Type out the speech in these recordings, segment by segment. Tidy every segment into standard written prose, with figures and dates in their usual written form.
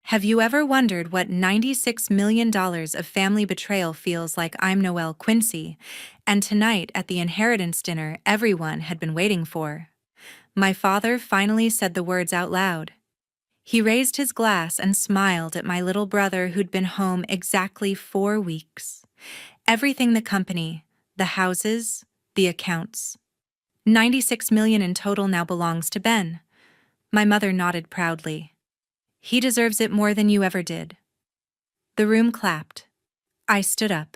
Have you ever wondered what $96 million of family betrayal feels like? I'm Noelle Quincy, and tonight at the inheritance dinner everyone had been waiting for, my father finally said the words out loud. He raised his glass and smiled at my little brother who'd been home exactly 4 weeks. Everything the company, the houses, the accounts. 96 million in total now belongs to Ben. My mother nodded proudly. He deserves it more than you ever did. The room clapped. I stood up,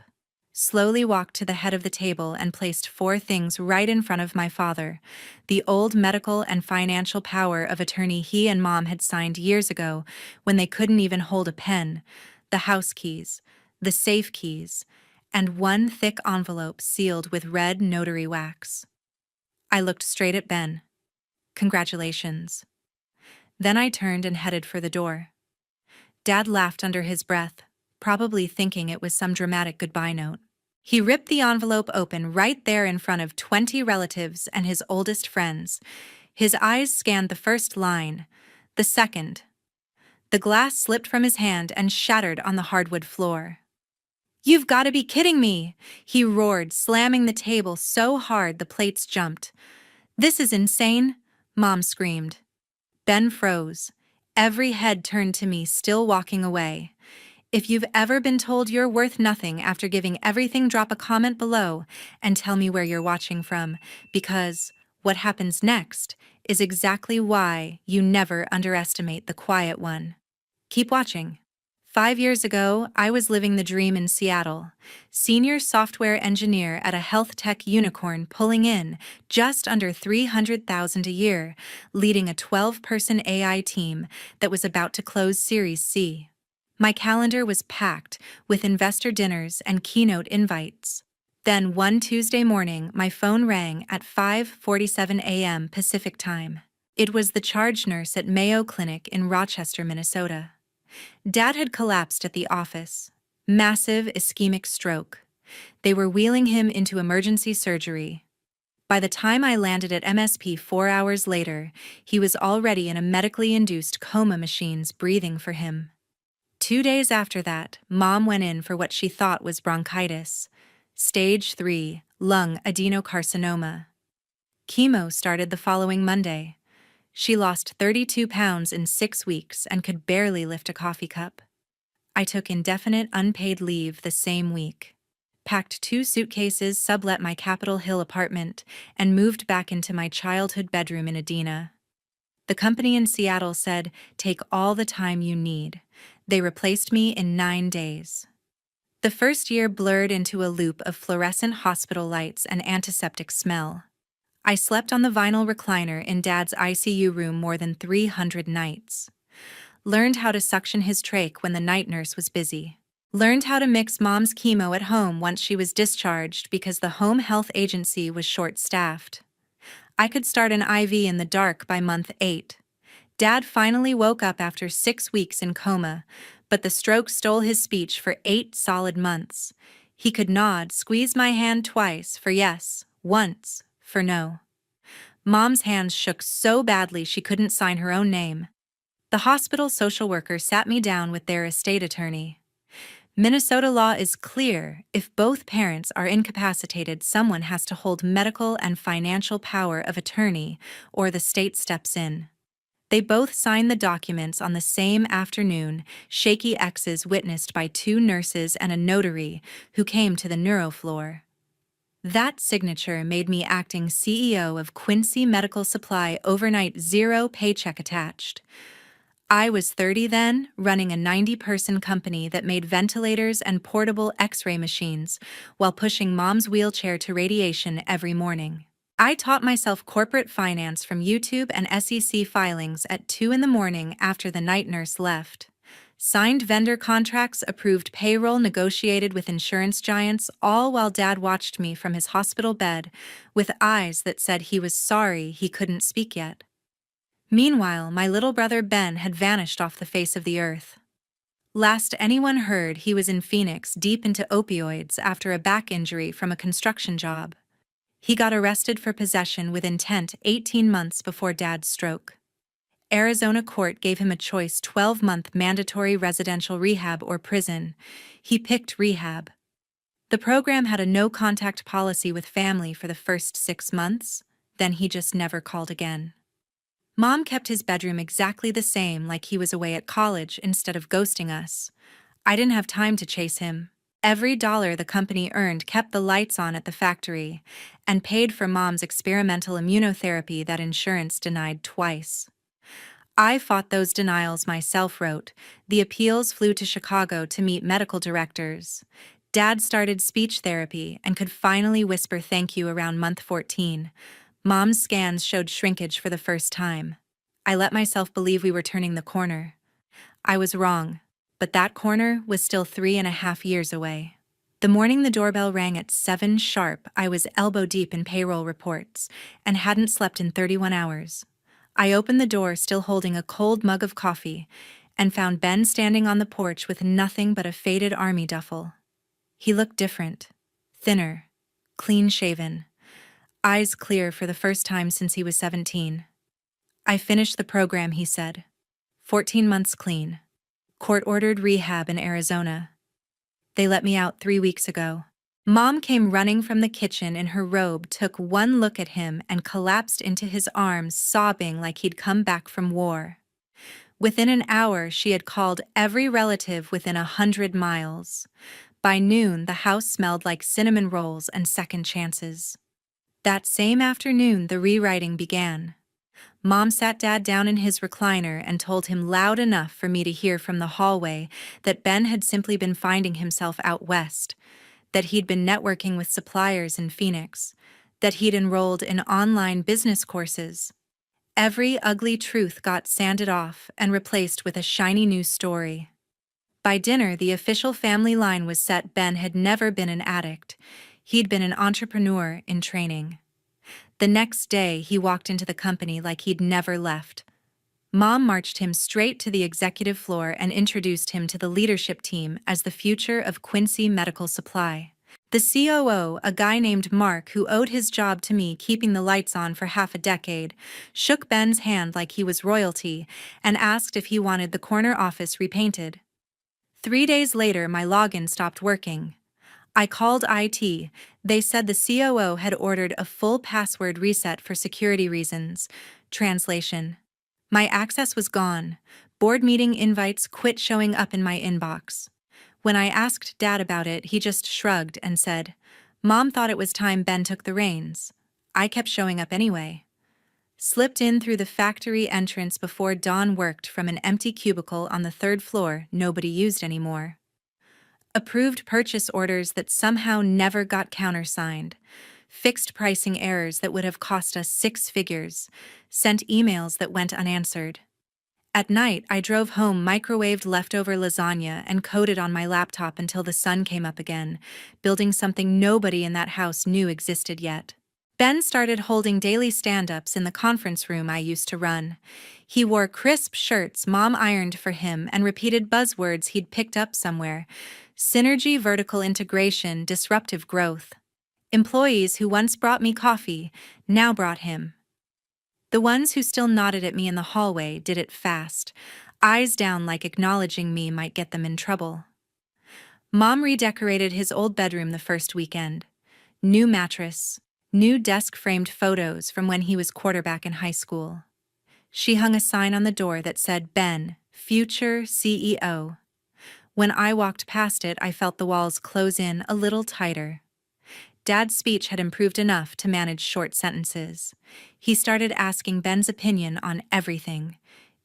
slowly walked to the head of the table and placed 4 things right in front of my father: the old medical and financial power of attorney he and Mom had signed years ago when they couldn't even hold a pen, the house keys, the safe keys, and one thick envelope sealed with red notary wax. I looked straight at Ben. Congratulations. Then I turned and headed for the door. Dad laughed under his breath, probably thinking it was some dramatic goodbye note. He ripped the envelope open right there in front of 20 relatives and his oldest friends. His eyes scanned the first line, the second. The glass slipped from his hand and shattered on the hardwood floor. "You've got to be kidding me!" he roared, slamming the table so hard the plates jumped. "This is insane!" Mom screamed. Ben froze. Every head turned to me, still walking away. If you've ever been told you're worth nothing after giving everything, drop a comment below and tell me where you're watching from, because what happens next is exactly why you never underestimate the quiet one. Keep watching. 5 years ago, I was living the dream in Seattle, senior software engineer at a health tech unicorn, pulling in just under $300,000 a year, leading a 12-person AI team that was about to close Series C. My calendar was packed with investor dinners and keynote invites. Then one Tuesday morning, my phone rang at 5:47 a.m. Pacific Time. It was the charge nurse at Mayo Clinic in Rochester, Minnesota. Dad had collapsed at the office. Massive ischemic stroke. They were wheeling him into emergency surgery. By the time I landed at MSP 4 hours later, he was already in a medically induced coma, machines breathing for him. 2 days after that, Mom went in for what she thought was bronchitis. Stage 3, lung adenocarcinoma. Chemo started the following Monday. She lost 32 pounds in 6 weeks and could barely lift a coffee cup. I took indefinite unpaid leave the same week, packed 2 suitcases, sublet my Capitol Hill apartment, and moved back into my childhood bedroom in Edina. The company in Seattle said, "Take all the time you need." They replaced me in 9 days. The first year blurred into a loop of fluorescent hospital lights and antiseptic smell. I slept on the vinyl recliner in Dad's ICU room more than 300 nights. Learned how to suction his trach when the night nurse was busy. Learned how to mix Mom's chemo at home once she was discharged because the home health agency was short-staffed. I could start an IV in the dark by month 8. Dad finally woke up after 6 weeks in coma, but the stroke stole his speech for 8 solid months. He could nod, squeeze my hand twice for yes, once for no. Mom's hands shook so badly she couldn't sign her own name. The hospital social worker sat me down with their estate attorney. Minnesota law is clear: if both parents are incapacitated, someone has to hold medical and financial power of attorney, or the state steps in. They both signed the documents on the same afternoon, shaky X's witnessed by 2 nurses and a notary who came to the neuro floor. That signature made me acting CEO of Quincy Medical Supply overnight, 0 paycheck attached. I was 30 then, running a 90-person company that made ventilators and portable X-ray machines while pushing Mom's wheelchair to radiation every morning. I taught myself corporate finance from YouTube and SEC filings at 2 in the morning after the night nurse left. Signed vendor contracts, approved payroll, negotiated with insurance giants, all while Dad watched me from his hospital bed with eyes that said he was sorry he couldn't speak yet. Meanwhile, my little brother Ben had vanished off the face of the earth. Last anyone heard, he was in Phoenix, deep into opioids after a back injury from a construction job. He got arrested for possession with intent 18 months before Dad's stroke. Arizona court gave him a choice: 12-month mandatory residential rehab or prison. He picked rehab. The program had a no-contact policy with family for the first 6 months, then he just never called again. Mom kept his bedroom exactly the same, like he was away at college instead of ghosting us. I didn't have time to chase him. Every dollar the company earned kept the lights on at the factory and paid for Mom's experimental immunotherapy that insurance denied twice. I fought those denials myself, wrote. The appeals flew to Chicago to meet medical directors. Dad started speech therapy and could finally whisper thank you around month 14. Mom's scans showed shrinkage for the first time. I let myself believe we were turning the corner. I was wrong, but that corner was still 3.5 years away. The morning the doorbell rang at 7 sharp, I was elbow deep in payroll reports and hadn't slept in 31 hours. I opened the door, still holding a cold mug of coffee, and found Ben standing on the porch with nothing but a faded army duffel. He looked different, thinner, clean-shaven, eyes clear for the first time since he was 17. I finished the program, he said. 14 months clean. Court-ordered rehab in Arizona. They let me out 3 weeks ago. Mom came running from the kitchen in her robe, took one look at him, and collapsed into his arms, sobbing like he'd come back from war. Within an hour, she had called every relative within 100 miles. By noon, the house smelled like cinnamon rolls and second chances. That same afternoon, the rewriting began. Mom sat Dad down in his recliner and told him loud enough for me to hear from the hallway that Ben had simply been finding himself out west, that he'd been networking with suppliers in Phoenix, that he'd enrolled in online business courses. Every ugly truth got sanded off and replaced with a shiny new story. By dinner, the official family line was set. Ben had never been an addict. He'd been an entrepreneur in training. The next day, he walked into the company like he'd never left. Mom marched him straight to the executive floor and introduced him to the leadership team as the future of Quincy Medical Supply. The COO, a guy named Mark who owed his job to me keeping the lights on for half a decade, shook Ben's hand like he was royalty and asked if he wanted the corner office repainted. 3 days later, my login stopped working. I called IT. They said the COO had ordered a full password reset for security reasons. Translation: my access was gone. Board meeting invites quit showing up in my inbox. When I asked Dad about it, he just shrugged and said, Mom thought it was time Ben took the reins. I kept showing up anyway. Slipped in through the factory entrance before dawn, worked from an empty cubicle on the 3rd floor nobody used anymore. Approved purchase orders that somehow never got countersigned, fixed pricing errors that would have cost us 6 figures, sent emails that went unanswered. At night, I drove home, microwaved leftover lasagna, and coded on my laptop until the sun came up again, building something nobody in that house knew existed yet. Ben started holding daily stand-ups in the conference room I used to run. He wore crisp shirts Mom ironed for him and repeated buzzwords he'd picked up somewhere: synergy, vertical integration, disruptive growth. Employees who once brought me coffee now brought him. The ones who still nodded at me in the hallway did it fast, eyes down like acknowledging me might get them in trouble. Mom redecorated his old bedroom the first weekend. New mattress, new desk-framed photos from when he was quarterback in high school. She hung a sign on the door that said, Ben, future CEO. When I walked past it, I felt the walls close in a little tighter. Dad's speech had improved enough to manage short sentences. He started asking Ben's opinion on everything: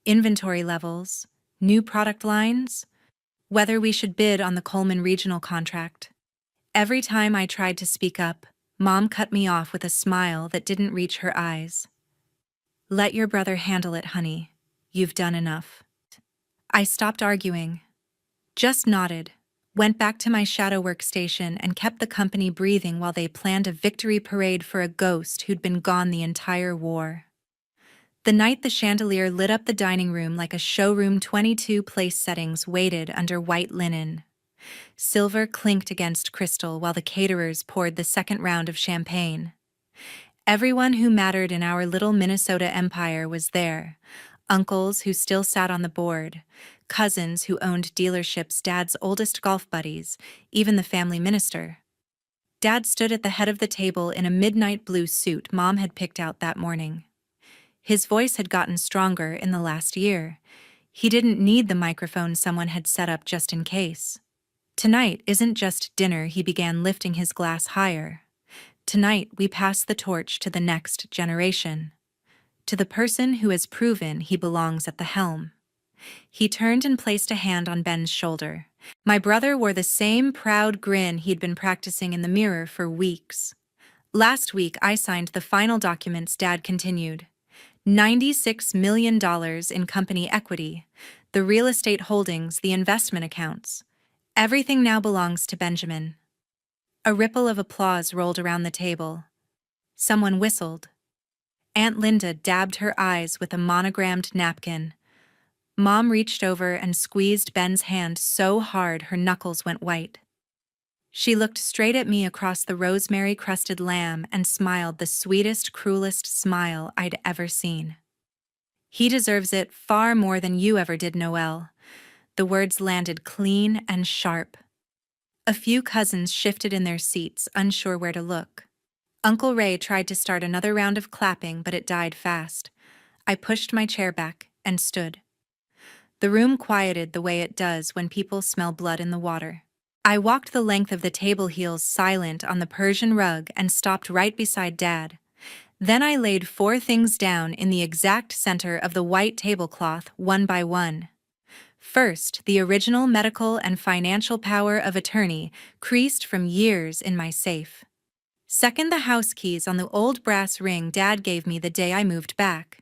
inventory levels, new product lines, whether we should bid on the Coleman regional contract. Every time I tried to speak up, Mom cut me off with a smile that didn't reach her eyes. Let your brother handle it, honey. You've done enough. I stopped arguing, just nodded, went back to my shadow workstation, and kept the company breathing while they planned a victory parade for a ghost who'd been gone the entire war. The night the chandelier lit up the dining room like a showroom, 22 place settings waited under white linen. Silver clinked against crystal while the caterers poured the second round of champagne. Everyone who mattered in our little Minnesota empire was there, Uncles who still sat on the board, cousins who owned dealerships, Dad's oldest golf buddies, even the family minister. Dad stood at the head of the table in a midnight blue suit Mom had picked out that morning. His voice had gotten stronger in the last year. He didn't need the microphone someone had set up just in case. Tonight isn't just dinner, he began, lifting his glass higher. Tonight we pass the torch to the next generation. To the person who has proven he belongs at the helm. He turned and placed a hand on Ben's shoulder. My brother wore the same proud grin he'd been practicing in the mirror for weeks. Last week I signed the final documents, Dad continued. $96 million in company equity, the real estate holdings, the investment accounts. Everything now belongs to Benjamin. A ripple of applause rolled around the table. Someone whistled. Aunt Linda dabbed her eyes with a monogrammed napkin. Mom reached over and squeezed Ben's hand so hard her knuckles went white. She looked straight at me across the rosemary-crusted lamb and smiled the sweetest, cruelest smile I'd ever seen. He deserves it far more than you ever did, Noelle. The words landed clean and sharp. A few cousins shifted in their seats, unsure where to look. Uncle Ray tried to start another round of clapping, but it died fast. I pushed my chair back and stood. The room quieted the way it does when people smell blood in the water. I walked the length of the table, heels silent on the Persian rug, and stopped right beside Dad. Then I laid 4 things down in the exact center of the white tablecloth, one by one. First, the original medical and financial power of attorney, creased from years in my safe. Second, the house keys on the old brass ring Dad gave me the day I moved back.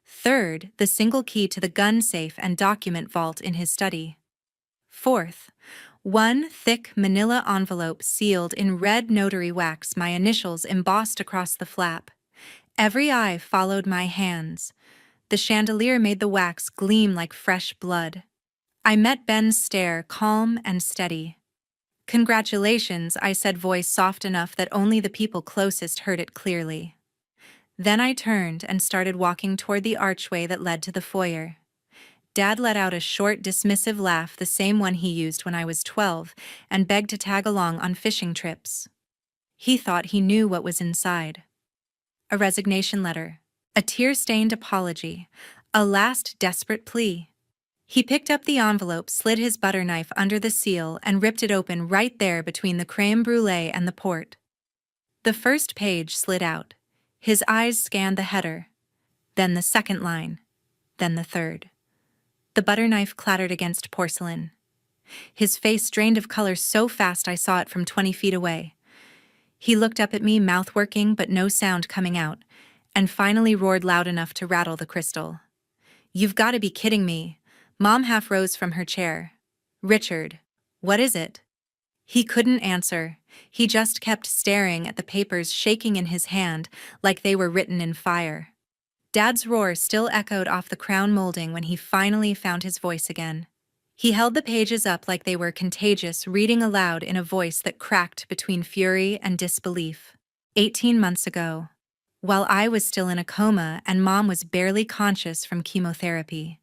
Third, the single key to the gun safe and document vault in his study. Fourth, one thick manila envelope sealed in red notary wax, my initials embossed across the flap. Every eye followed my hands. The chandelier made the wax gleam like fresh blood. I met Ben's stare, calm and steady. "Congratulations," I said, voice soft enough that only the people closest heard it clearly. Then I turned and started walking toward the archway that led to the foyer. Dad let out a short, dismissive laugh, the same one he used when I was 12, and begged to tag along on fishing trips. He thought he knew what was inside. A resignation letter, a tear-stained apology, a last desperate plea. He picked up the envelope, slid his butter knife under the seal, and ripped it open right there between the crème brûlée and the port. The first page slid out. His eyes scanned the header, then the second line, then the third. The butter knife clattered against porcelain. His face drained of color so fast I saw it from 20 feet away. He looked up at me, mouth working but no sound coming out, and finally roared loud enough to rattle the crystal. "You've got to be kidding me." Mom half rose from her chair. "Richard, what is it?" He couldn't answer. He just kept staring at the papers, shaking in his hand like they were written in fire. Dad's roar still echoed off the crown molding when he finally found his voice again. He held the pages up like they were contagious, reading aloud in a voice that cracked between fury and disbelief. 18 months ago, while I was still in a coma and Mom was barely conscious from chemotherapy,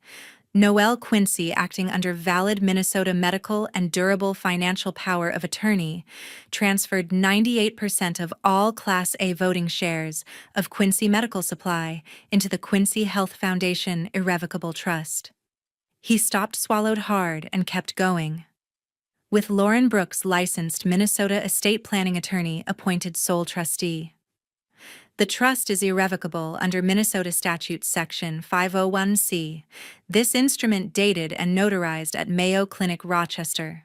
Noelle Quincy, acting under valid Minnesota medical and durable financial power of attorney, transferred 98% of all Class A voting shares of Quincy Medical Supply into the Quincy Health Foundation Irrevocable Trust. He stopped, swallowed hard, and kept going. With Lauren Brooks, licensed Minnesota estate planning attorney, appointed sole trustee. The trust is irrevocable under Minnesota Statute Section 501C. This instrument dated and notarized at Mayo Clinic, Rochester.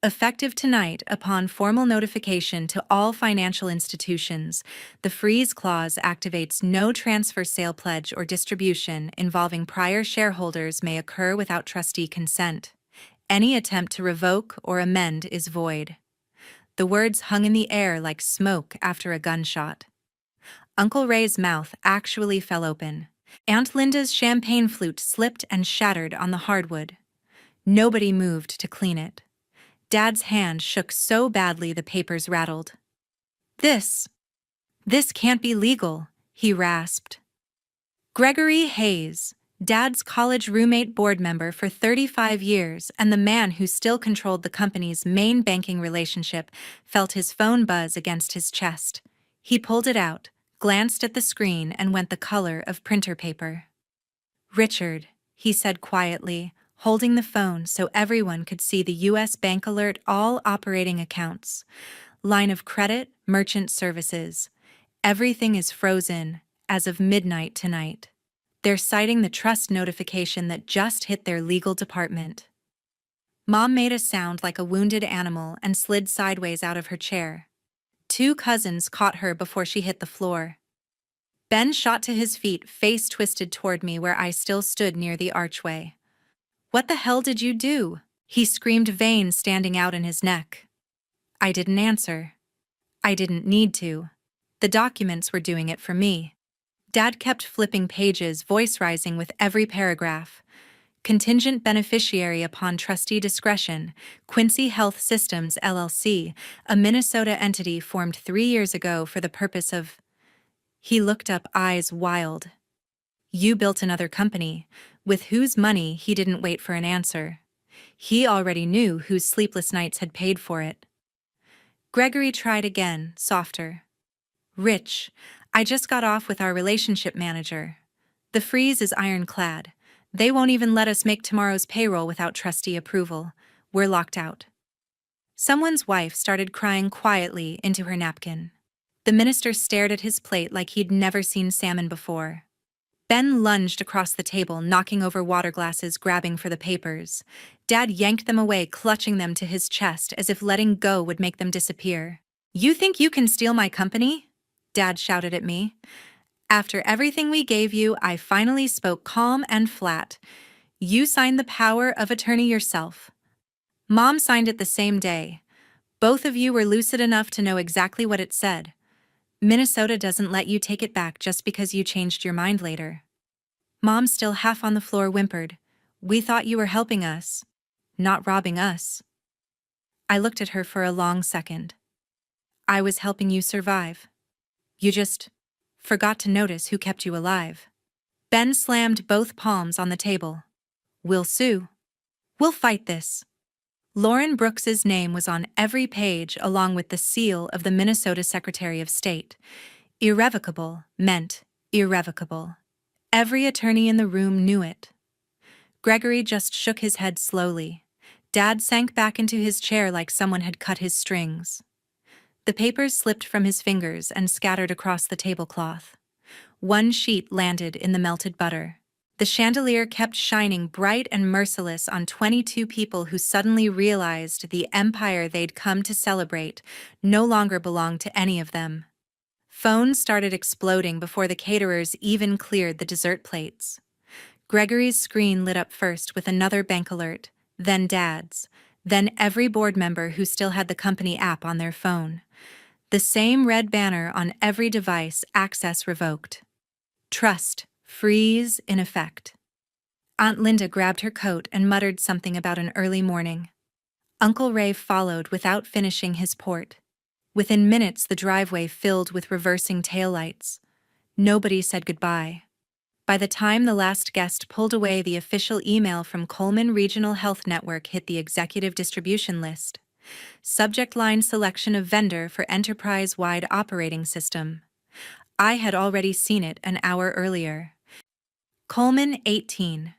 Effective tonight, upon formal notification to all financial institutions, the freeze clause activates. No transfer, sale, pledge, or distribution involving prior shareholders may occur without trustee consent. Any attempt to revoke or amend is void. The words hung in the air like smoke after a gunshot. Uncle Ray's mouth actually fell open. Aunt Linda's champagne flute slipped and shattered on the hardwood. Nobody moved to clean it. Dad's hand shook so badly the papers rattled. This can't be legal," he rasped. "Gregory Hayes, Dad's college roommate board member for 35 years and the man who still controlled the company's main banking relationship felt his phone buzz against his chest. He pulled it out, glanced at the screen, and went the color of printer paper. "Richard," he said quietly, holding the phone so everyone could see the U.S. bank alert all operating accounts. Line of credit, merchant services. Everything is frozen as of midnight tonight. They're citing the trust notification that just hit their legal department. Mom made a sound like a wounded animal and slid sideways out of her chair. Two cousins caught her before she hit the floor. Ben shot to his feet, face twisted toward me where I still stood near the archway. "What the hell did you do?" he screamed, veins standing out in his neck. I didn't answer. I didn't need to. The documents were doing it for me. Dad kept flipping pages, voice rising with every paragraph. Contingent beneficiary upon trustee discretion, Quincy Health Systems, LLC, a Minnesota entity formed 3 years ago for the purpose of... He looked up, eyes wild. "You built another company. With whose money?" He didn't wait for an answer. He already knew whose sleepless nights had paid for it. Gregory tried again, softer. "Rich, I just got off with our relationship manager. The freeze is ironclad. They won't even let us make tomorrow's payroll without trustee approval. We're locked out." Someone's wife started crying quietly into her napkin. The minister stared at his plate like he'd never seen salmon before. Ben lunged across the table, knocking over water glasses, grabbing for the papers. Dad yanked them away, clutching them to his chest as if letting go would make them disappear. "You think you can steal my company?" Dad shouted at me. "After everything we gave you," I finally spoke calm and flat. "You signed the power of attorney yourself. Mom signed it the same day. Both of you were lucid enough to know exactly what it said. Minnesota doesn't let you take it back just because you changed your mind later." Mom, still half on the floor, whimpered, "We thought you were helping us, not robbing us." I looked at her for a long second. "I was helping you survive. You just forgot to notice who kept you alive." Ben slammed both palms on the table. "We'll sue. We'll fight this." Lauren Brooks's name was on every page along with the seal of the Minnesota Secretary of State. Irrevocable meant irrevocable. Every attorney in the room knew it. Gregory just shook his head slowly. Dad sank back into his chair like someone had cut his strings. The papers slipped from his fingers and scattered across the tablecloth. One sheet landed in the melted butter. The chandelier kept shining bright and merciless on 22 people who suddenly realized the empire they'd come to celebrate no longer belonged to any of them. Phones started exploding before the caterers even cleared the dessert plates. Gregory's screen lit up first with another bank alert, then Dad's, then every board member who still had the company app on their phone. The same red banner on every device: access revoked. Trust freeze in effect. Aunt Linda grabbed her coat and muttered something about an early morning. Uncle Ray followed without finishing his port. Within minutes, the driveway filled with reversing taillights. Nobody said goodbye. By the time the last guest pulled away, the official email from Coleman Regional Health Network hit the executive distribution list. Subject line: selection of vendor for enterprise-wide operating system. I had already seen it an hour earlier. Coleman 18.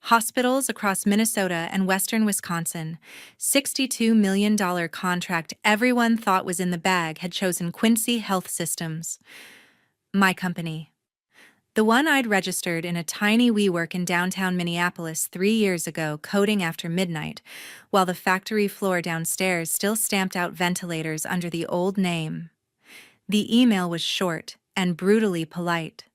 Hospitals across Minnesota and western Wisconsin. $62 million contract everyone thought was in the bag had chosen Quincy Health Systems. My company. The one I'd registered in a tiny WeWork in downtown Minneapolis 3 years ago, coding after midnight, while the factory floor downstairs still stamped out ventilators under the old name. The email was short and brutally polite.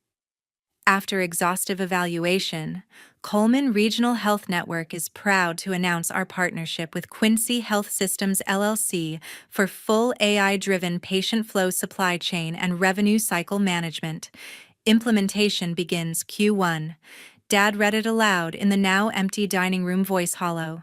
After exhaustive evaluation, Coleman Regional Health Network is proud to announce our partnership with Quincy Health Systems, LLC for full AI-driven patient flow supply chain and revenue cycle management. Implementation begins Q1. Dad read it aloud in the now empty dining room voice hollow.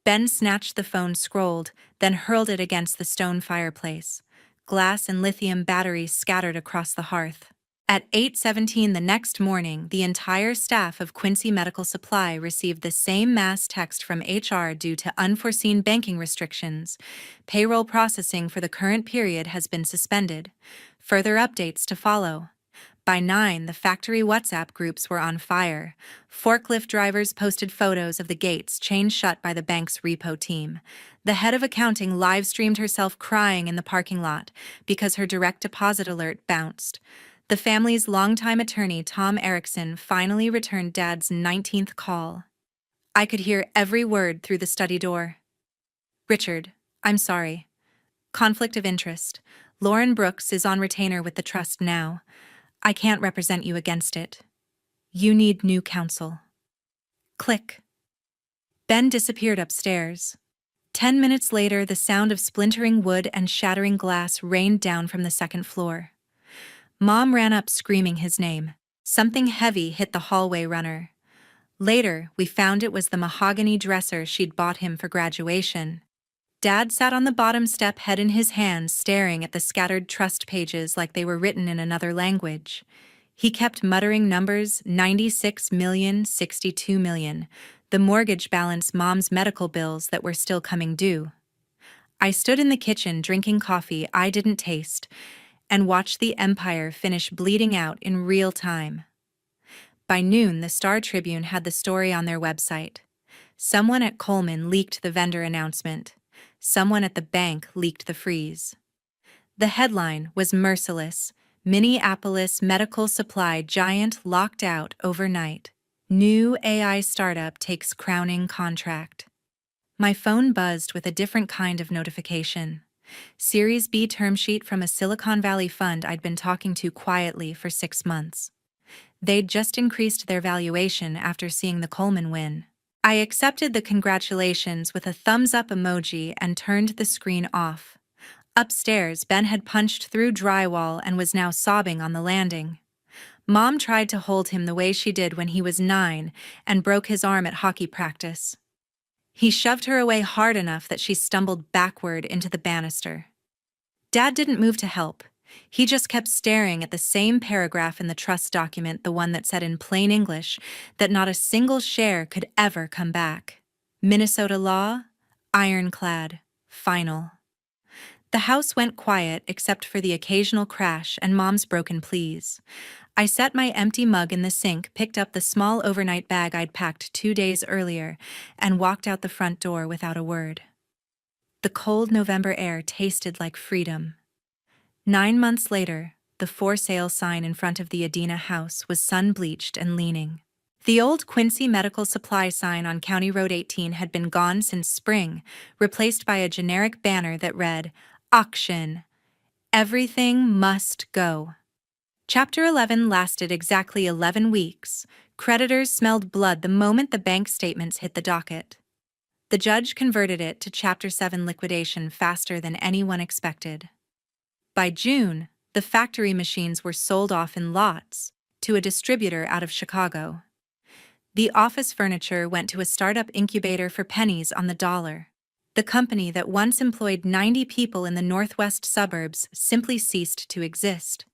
Ben snatched the phone, scrolled, then hurled it against the stone fireplace. Glass and lithium batteries scattered across the hearth. At 8:17 the next morning, the entire staff of Quincy Medical Supply received the same mass text from HR due to unforeseen banking restrictions. Payroll processing for the current period has been suspended. Further updates to follow. By 9, the factory WhatsApp groups were on fire. Forklift drivers posted photos of the gates chained shut by the bank's repo team. The head of accounting live-streamed herself crying in the parking lot because her direct deposit alert bounced. The family's longtime attorney, Tom Erickson, finally returned Dad's 19th call. I could hear every word through the study door. Richard, I'm sorry. Conflict of interest. Lauren Brooks is on retainer with the trust now. I can't represent you against it. You need new counsel. Click. Ben disappeared upstairs. 10 minutes later, the sound of splintering wood and shattering glass rained down from the second floor. Mom ran up screaming his name. Something heavy hit the hallway runner. Later, we found it was the mahogany dresser she'd bought him for graduation. Dad sat on the bottom step, head in his hands, staring at the scattered trust pages like they were written in another language. He kept muttering numbers: 96 million, 62 million, the mortgage balance, Mom's medical bills that were still coming due. I stood in the kitchen drinking coffee I didn't taste and watched the empire finish bleeding out in real time. By noon, the Star Tribune had the story on their website. Someone at Coleman leaked the vendor announcement. Someone at the bank leaked the freeze. The headline was merciless: Minneapolis medical supply giant locked out overnight. New AI startup takes crowning contract. My phone buzzed with a different kind of notification. Series B term sheet from a Silicon Valley fund I'd been talking to quietly for 6 months. They'd just increased their valuation after seeing the Coleman win. I accepted the congratulations with a thumbs-up emoji and turned the screen off. Upstairs, Ben had punched through drywall and was now sobbing on the landing. Mom tried to hold him the way she did when he was 9 and broke his arm at hockey practice. He shoved her away hard enough that she stumbled backward into the banister. Dad didn't move to help. He just kept staring at the same paragraph in the trust document, the one that said in plain English that not a single share could ever come back. Minnesota law, ironclad, final. The house went quiet except for the occasional crash and Mom's broken pleas. I set my empty mug in the sink, picked up the small overnight bag I'd packed 2 days earlier, and walked out the front door without a word. The cold November air tasted like freedom. 9 months later, the for sale sign in front of the Adina house was sun-bleached and leaning. The old Quincy Medical Supply sign on County Road 18 had been gone since spring, replaced by a generic banner that read, "Auction. Everything must go." Chapter 11 lasted exactly 11 weeks. Creditors smelled blood the moment the bank statements hit the docket. The judge converted it to Chapter 7 liquidation faster than anyone expected. By June, the factory machines were sold off in lots to a distributor out of Chicago. The office furniture went to a startup incubator for pennies on the dollar. The company that once employed 90 people in the northwest suburbs simply ceased to exist.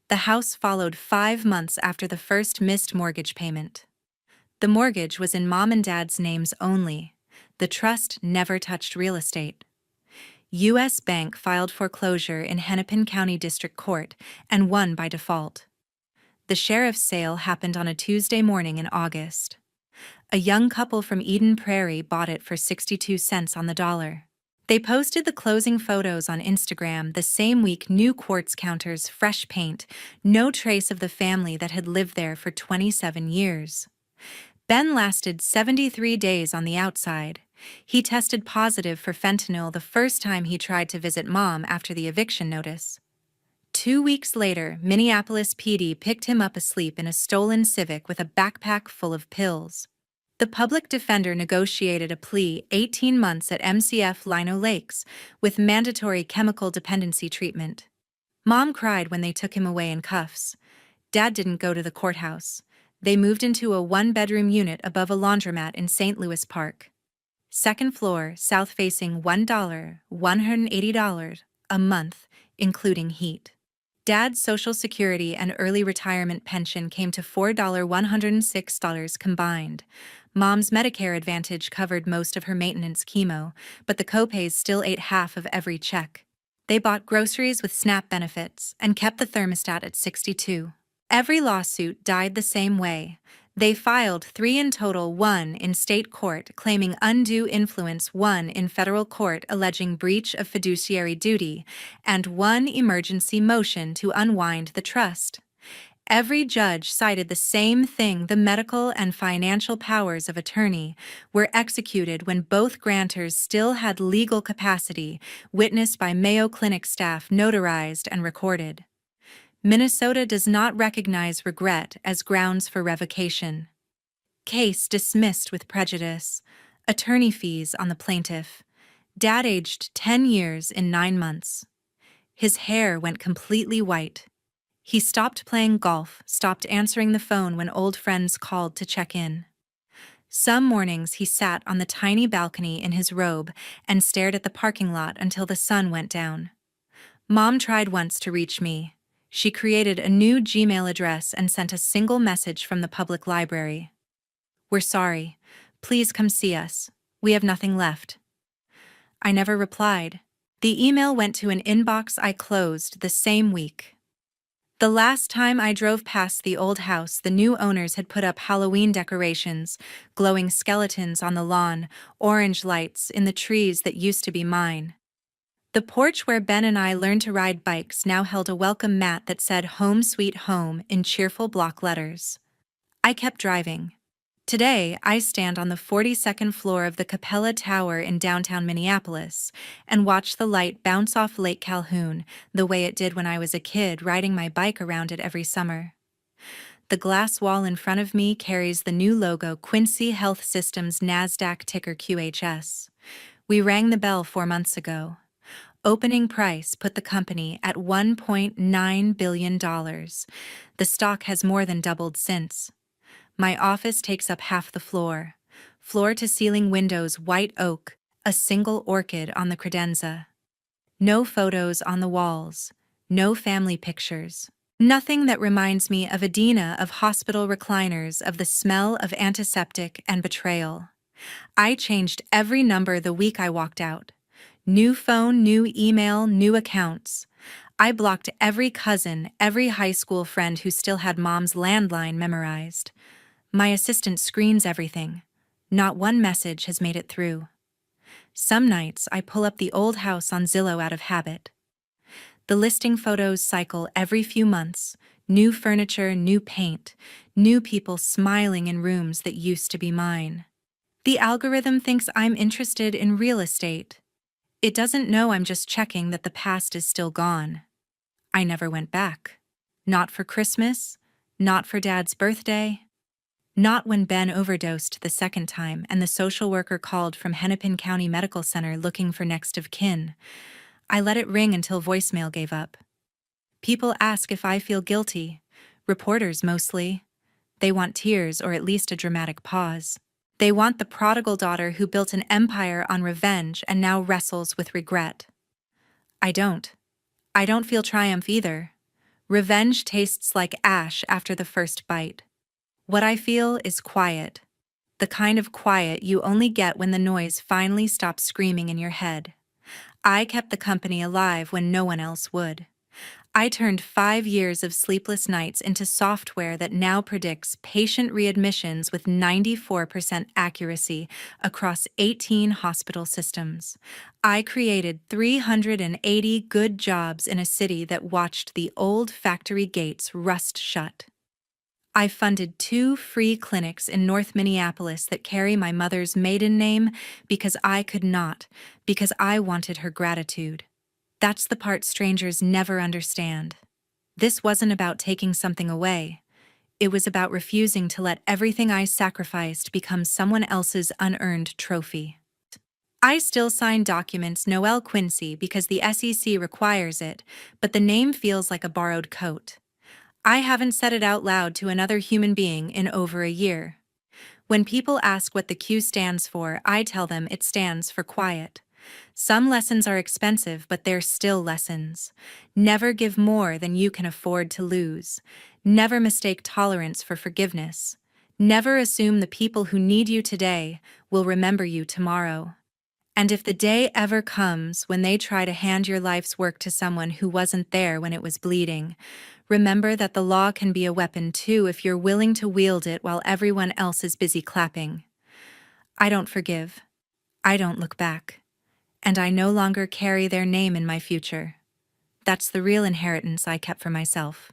The house followed 5 months after the first missed mortgage payment. The mortgage was in Mom and Dad's names only. The trust never touched real estate. U.S. Bank filed foreclosure in Hennepin County District Court and won by default. The sheriff's sale happened on a Tuesday morning in August. A young couple from Eden Prairie bought it for 62 cents on the dollar. They posted the closing photos on Instagram the same week: new quartz counters, fresh paint, no trace of the family that had lived there for 27 years. Ben lasted 73 days on the outside. He tested positive for fentanyl the first time he tried to visit Mom after the eviction notice. 2 weeks later, Minneapolis PD picked him up asleep in a stolen Civic with a backpack full of pills. The public defender negotiated a plea: 18 months at MCF Lino Lakes, with mandatory chemical dependency treatment. Mom cried when they took him away in cuffs. Dad didn't go to the courthouse. They moved into a 1-bedroom unit above a laundromat in St. Louis Park. Second floor, south-facing, $180 a month, including heat. Dad's Social Security and early retirement pension came to $4,106 combined. Mom's Medicare Advantage covered most of her maintenance chemo, but the copays still ate half of every check. They bought groceries with SNAP benefits and kept the thermostat at 62. Every lawsuit died the same way. They filed 3 in total, 1 in state court claiming undue influence, 1 in federal court alleging breach of fiduciary duty, and 1 emergency motion to unwind the trust. Every judge cited the same thing: the medical and financial powers of attorney were executed when both grantors still had legal capacity, witnessed by Mayo Clinic staff, notarized and recorded. Minnesota does not recognize regret as grounds for revocation. Case dismissed with prejudice. Attorney fees on the plaintiff. Dad aged 10 years in 9 months. His hair went completely white. He stopped playing golf, stopped answering the phone when old friends called to check in. Some mornings he sat on the tiny balcony in his robe and stared at the parking lot until the sun went down. Mom tried once to reach me. She created a new Gmail address and sent a single message from the public library. "We're sorry. Please come see us. We have nothing left." I never replied. The email went to an inbox I closed the same week. The last time I drove past the old house, the new owners had put up Halloween decorations, glowing skeletons on the lawn, orange lights in the trees that used to be mine. The porch where Ben and I learned to ride bikes now held a welcome mat that said "Home Sweet Home" in cheerful block letters. I kept driving. Today, I stand on the 42nd floor of the Capella Tower in downtown Minneapolis and watch the light bounce off Lake Calhoun the way it did when I was a kid riding my bike around it every summer. The glass wall in front of me carries the new logo, Quincy Health Systems, NASDAQ ticker QHS. We rang the bell 4 months ago. Opening price put the company at $1.9 billion. The stock has more than doubled since. My office takes up half the floor. Floor-to-ceiling windows, white oak, a single orchid on the credenza. No photos on the walls. No family pictures. Nothing that reminds me of Edina, of hospital recliners, of the smell of antiseptic and betrayal. I changed every number the week I walked out. New phone, new email, new accounts. I blocked every cousin, every high school friend who still had Mom's landline memorized. My assistant screens everything. Not one message has made it through. Some nights I pull up the old house on Zillow out of habit. The listing photos cycle every few months. New furniture, new paint, new people smiling in rooms that used to be mine. The algorithm thinks I'm interested in real estate. It doesn't know I'm just checking that the past is still gone. I never went back. Not for Christmas, not for Dad's birthday, not when Ben overdosed the second time and the social worker called from Hennepin County Medical Center looking for next of kin. I let it ring until voicemail gave up. People ask if I feel guilty. Reporters mostly. They want tears or at least a dramatic pause. They want the prodigal daughter who built an empire on revenge and now wrestles with regret. I don't. I don't feel triumph either. Revenge tastes like ash after the first bite. What I feel is quiet. The kind of quiet you only get when the noise finally stops screaming in your head. I kept the company alive when no one else would. I turned 5 years of sleepless nights into software that now predicts patient readmissions with 94% accuracy across 18 hospital systems. I created 380 good jobs in a city that watched the old factory gates rust shut. I funded 2 free clinics in North Minneapolis that carry my mother's maiden name because I could not, because I wanted her gratitude. That's the part strangers never understand. This wasn't about taking something away. It was about refusing to let everything I sacrificed become someone else's unearned trophy. I still sign documents Noel Quincy because the SEC requires it, but the name feels like a borrowed coat. I haven't said it out loud to another human being in over a year. When people ask what the Q stands for, I tell them it stands for quiet. Some lessons are expensive, but they're still lessons. Never give more than you can afford to lose. Never mistake tolerance for forgiveness. Never assume the people who need you today will remember you tomorrow. And if the day ever comes when they try to hand your life's work to someone who wasn't there when it was bleeding, remember that the law can be a weapon too if you're willing to wield it while everyone else is busy clapping. I don't forgive. I don't look back. And I no longer carry their name in my future. That's the real inheritance I kept for myself.